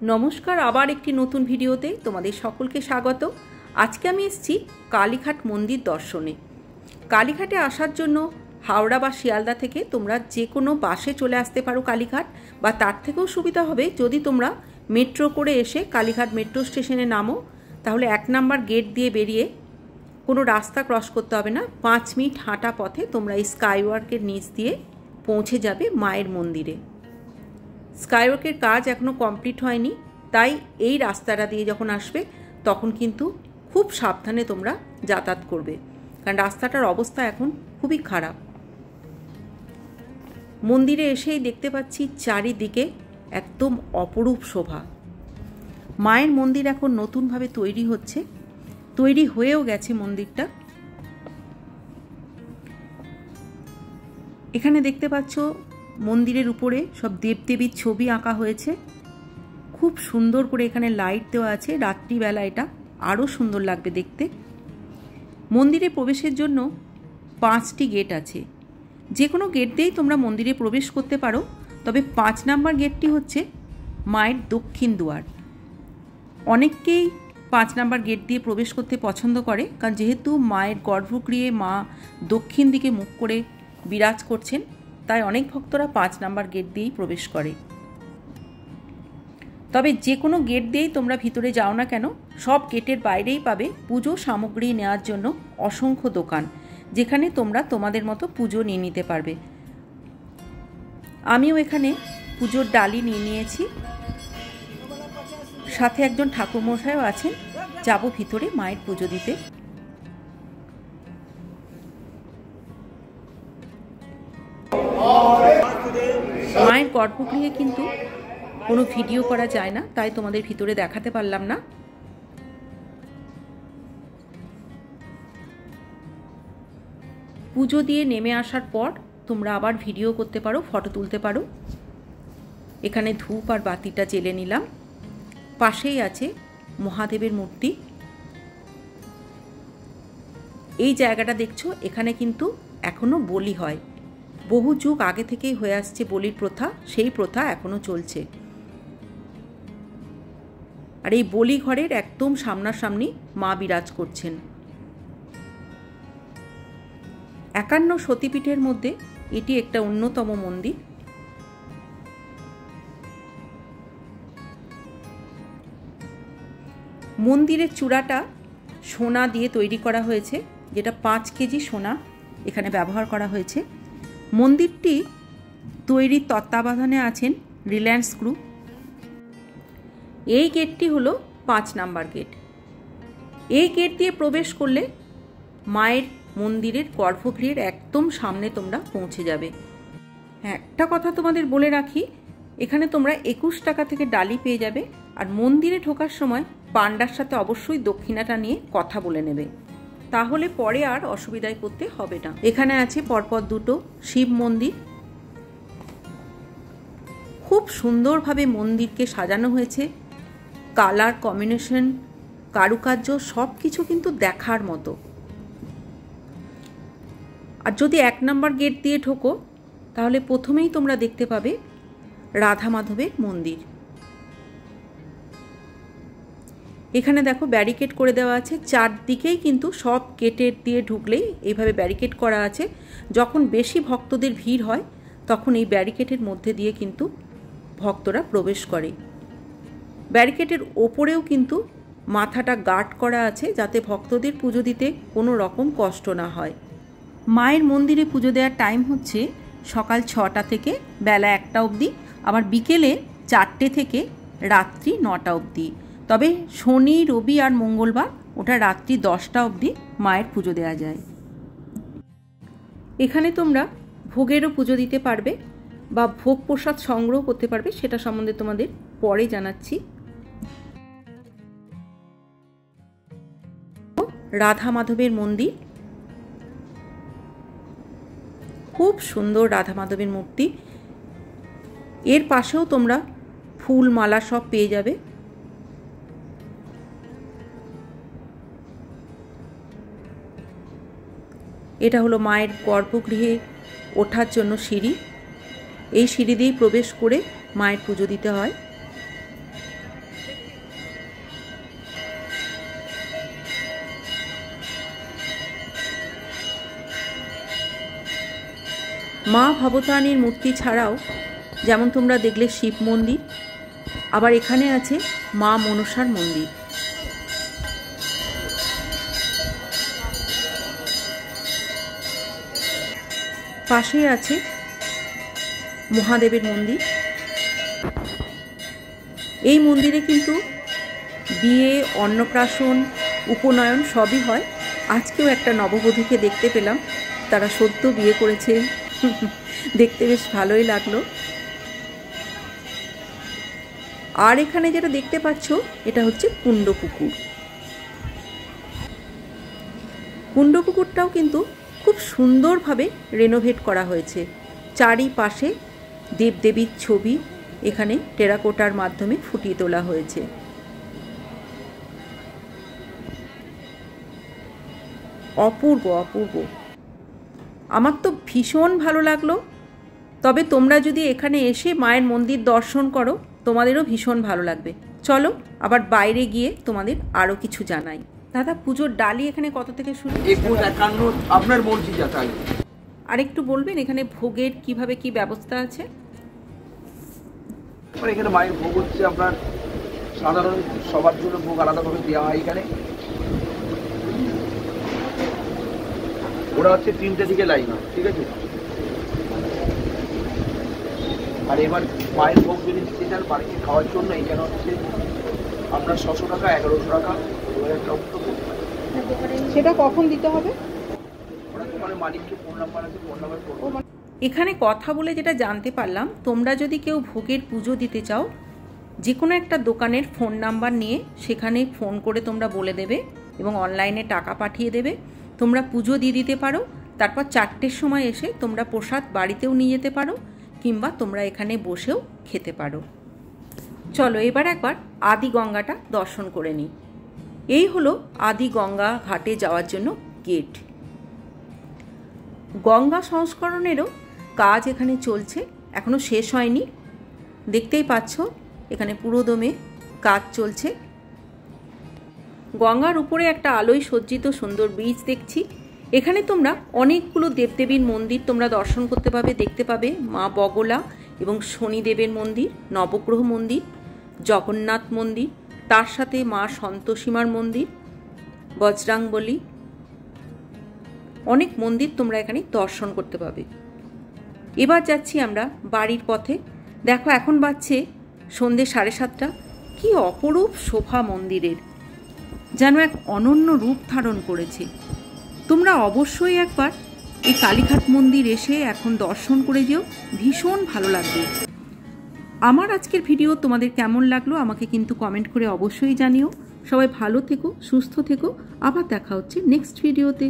नमस्कार आबार एक नतून भिडियोते तुम्हादेर सकलके स्वागत। आज के आमी एसेछि कालीघाट मंदिर दर्शने। कालीघाटे आसार जोन्नो हावड़ा बा शियालदा थेके तोमरा जे कोनो बासे चले आसते पारो कालीघाट, बा तार थेकेओ सुविधा होबे जोदि तोमरा मेट्रो करे एसे कालीघाट मेट्रो स्टेशने नामो, ताहले 1 नम्बर गेट दिये बेरिये कोनो रास्ता क्रस करते होबे ना, 5 मिनिट हाँटा पथे तोमरा एई स्काईओयार्केर नीच दिये पौंछे जाबे मायेर मंदिरे। स्काईओयार्केर काज एखोनो कमप्लीट हयनि, ताई एई रास्ताटा दिये जखन आसबे तखन किन्तु खूब साबधाने तोमरा यातायात करबे, कारण रास्ताटार अवस्था एखन खूबই खाराप। मंदिरे एसेই देखते पाচ্ছি चारिदिके एकदम अपरूप शोभा। मायेर मंदिर एखन नतूनभावे तैरी हच्छे, तैरी हয়েও গেছে मंदिरटा। এখানে দেখতে পাচ্ছ मंदिरेर उपरे सब देवदेवीर छवि आँका हয়েছে, खूब सुंदर करे एखाने लाइट देওয়া আছে। रात्रि बेला এটা আরো सुंदर লাগবে देखते। मंदिरे प्रवेशेर জন্য 5টি गेट আছে, যে কোনো गेट দিয়েই তোমরা মন্দিরে প্রবেশ করতে পারো, তবে 5 নাম্বার গেটটি হচ্ছে মায়ের দক্ষিণ দুয়ার। অনেকেই 5 নাম্বার গেট দিয়ে প্রবেশ করতে পছন্দ করে, কারণ যেহেতু মায়ের গর্ভগৃহে মা দক্ষিণ দিকে মুখ করে বিরাজ করছেন, তাই অনেক ভক্তরা 5 নাম্বার গেট দিয়েই প্রবেশ করে। তবে যে কোনো গেট দিয়েই তোমরা ভিতরে যাও না কেন, সব গেটের বাইরেই পাবে পুজো সামগ্রী নেওয়ার জন্য অসংখ্য দোকান, যেখানে তোমরা তোমাদের মতো পুজো নিয়ে নিতে পারবে। আমিও এখানে পুজোর ডালি নিয়ে নিয়েছি, সাথে একজন ঠাকুরমশাইও আছেন। যাব ভিতরে মায়ের পুজো দিতে। মায়ের গর্ভগৃহে কিন্তু কোনো ভিডিও করা যায় না, তাই তোমাদের ভিতরে দেখাতে পারলাম না। পুজো দিয়ে নেমে আসার পর তোমরা আবার ভিডিও করতে পারো, ফটো তুলতে পারো। এখানে ধূপ আর বাতিটা জ্বেলে নিলাম। পাশেই আছে মহাদেবের মূর্তি। এই জায়গাটা দেখছো, এখানে কিন্তু এখনো বলি হয়। বহু যুগ আগে থেকেই হয়ে আসছে বলির প্রথা, সেই প্রথা এখনো চলছে। আর এই বলি ঘরের একদম সামনাসামনি মা বিরাজ করছেন। 51 সতীপীঠের মধ্যে এটি একটা অন্যতম মন্দির। মন্দিরের চূড়াটা সোনা দিয়ে তৈরি করা হয়েছে, যেটা 5 কেজি সোনা এখানে ব্যবহার করা হয়েছে। মন্দিরটি তৈরির তত্ত্বাবধানে আছেন রিলায়েন্স গ্রুপ। এই গেটটি হলো 5 নাম্বার গেট। এই গেট দিয়ে প্রবেশ করলে মায়ের মন্দিরের গর্ভগৃহের একদম সামনে তোমরা পৌঁছে যাবে। একটা কথা তোমাদের বলে রাখি, এখানে তোমরা 21 টাকা থেকে ডালি পেয়ে যাবে। আর মন্দিরে ঢোকার সময় পান্ডার সাথে অবশ্যই দক্ষিণাটা নিয়ে কথা বলে নেবে, তাহলে পরে আর অসুবিধায় পড়তে হবে না। এখানে আছে পরপর দুটো শিব মন্দির। খুব সুন্দরভাবে মন্দিরকে সাজানো হয়েছে। কালার কম্বিনেশন, কারুকার্য সব কিছু কিন্তু দেখার মতো। আর যদি 1 নাম্বার গেট দিয়ে ঢোকো, তাহলে প্রথমেই তোমরা দেখতে পাবে রাধা মাধবের মন্দির। এখানে দেখো ব্যারিকেড করে দেওয়া আছে, চারদিকেই কিন্তু সব গেটের দিয়ে ঢুকলেই এইভাবে ব্যারিকেড করা আছে। যখন বেশি ভক্তদের ভিড় হয়, তখন এই ব্যারিকেডের মধ্যে দিয়ে কিন্তু ভক্তরা প্রবেশ করে। ব্যারিকেডের ওপরেও কিন্তু মাথাটা গার্ড করা আছে, যাতে ভক্তদের পুজো দিতে কোনো রকম কষ্ট না হয়। মায়ের মন্দিরে পুজো দেওয়ার টাইম হচ্ছে সকাল 6টা থেকে বেলা 1টা অবধি, আবার বিকেলে 4টে থেকে রাত্রি 9টা অবধি। তবে শনি, রবি আর মঙ্গলবার ওটা রাত্রি 10টা অবধি মায়ের পুজো দেওয়া যায়। এখানে তোমরা ভোগেরও পুজো দিতে পারবে বা ভোগ প্রসাদ সংগ্রহ করতে পারবে, সেটা সম্বন্ধে তোমাদের পরে জানাচ্ছি। রাধা মাধবের মন্দির, খুব সুন্দর রাধা মাধবের মূর্তি। এর পাশেও তোমরা ফুল মালা সব পেয়ে যাবে। এটা হলো মায়ের গর্ভগৃহে ওঠার জন্য সিঁড়ি। এই সিঁড়ি দিয়েই প্রবেশ করে মায়ের পুজো দিতে হয়। মা ভবতারিণীর মূর্তি ছাড়াও যেমন তোমরা দেখলে শিব মন্দির, আবার এখানে আছে মা মনসার মন্দির। পাশে আছে মহাদেবের মন্দির। এই মন্দিরে কিন্তু বিয়ে, অন্নপ্রাশন, উপনয়ন সবই হয়। আজকেও একটা নববধূকে দেখতে পেলাম, তারা সদ্য বিয়ে করেছে, দেখতে বেশ ভালোই লাগলো। আর এখানে যেটা দেখতে পাচ্ছ এটা হচ্ছে কুণ্ডপুকুর। কুণ্ডপুকুরটাও কিন্তু খুব সুন্দরভাবে রেনোভেট করা হয়েছে। চারিপাশে দেবদেবীর ছবি এখানে টেরাকোটার মাধ্যমে ফুটিয়ে তোলা হয়েছে। অপূর্ব অপূর্ব, আমার তো ভীষণ ভালো লাগলো। তবে তোমরা যদি এখানে এসে মায়ের মন্দির দর্শন করো তোমাদেরও ভীষণ ভালো লাগবে। চলো আবার বাইরে গিয়ে তোমাদের আরও কিছু জানাই। দাদা, পুজোর ডালি এখানে কত থেকে শুরু? 51 আপনার মর্জি যা তাই। আর একটু বলবেন এখানে ভোগের কিভাবে কি ব্যবস্থা আছে? এখানে মায়ের ভোগ হচ্ছে আপনার সাধারণ সবার জন্য ভোগ আলাদাভাবে দেওয়া হয়। এখানে ওরা হচ্ছে 3টে থেকে লাইন হয়, ঠিক আছে। আর এবার মায়ের ভোগ যদি দিতে চান বাড়িতে খাওয়ার জন্য এখানে হচ্ছে আপনার 600 টাকা, 1100 টাকা। সেটা কখন দিতে হবে? মালিককে ফোন নাম্বার আছে, ফোন নাম্বার করবো। এখানে কথা বলে যেটা জানতে পারলাম, তোমরা যদি কেউ ভোগের পুজো দিতে চাও যে কোনো একটা দোকানের ফোন নাম্বার নিয়ে সেখানে ফোন করে তোমরা বলে দেবে এবং অনলাইনে টাকা পাঠিয়ে দেবে। তোমরা পুজো দিয়ে দিতে পারো, তারপর 4টের সময় এসে তোমরা প্রসাদ বাড়িতেও নিয়ে যেতে পারো, কিংবা তোমরা এখানে বসেও খেতে পারো। চলো এবার একবার আদি গঙ্গাটা দর্শন করে নিই। এই হলো আদি গঙ্গা ঘাটে যাওয়ার জন্য গেট। গঙ্গা সংস্করণেরও কাজ এখানে চলছে, এখনো শেষ হয়নি। দেখতেই পাচ্ছ এখানে পুরোদমে কাজ চলছে। গঙ্গার উপরে একটা আলোয় সজ্জিত সুন্দর ব্রিজ দেখছি। এখানে তোমরা অনেকগুলো দেবদেবীর মন্দির তোমরা দর্শন করতে পাবে, দেখতে পাবে। মা বগলা এবং শনিদেবের মন্দির, নবগ্রহ মন্দির, জগন্নাথ মন্দির, তার সাথে মা সন্তোষীমার মন্দির, বজরাংবলী, অনেক মন্দির তোমরা এখানে দর্শন করতে পাবে। এবার যাচ্ছি আমরা বাড়ির পথে। দেখো এখন বাজছে সন্ধ্যে 7:30। কি অপরূপ শোভা মন্দিরের, যেন এক অনন্য রূপ ধারণ করেছে। তোমরা অবশ্যই একবার এই কালীঘাট মন্দির এসে এখন দর্শন করে যেও, ভীষণ ভালো লাগবে। আমার আজকের ভিডিও তোমাদের কেমন লাগলো আমাকে কিন্তু কমেন্ট করে অবশ্যই জানিও। সবাই ভালো থেকো, সুস্থ থেকো, আবার দেখা হচ্ছে নেক্সট ভিডিওতে।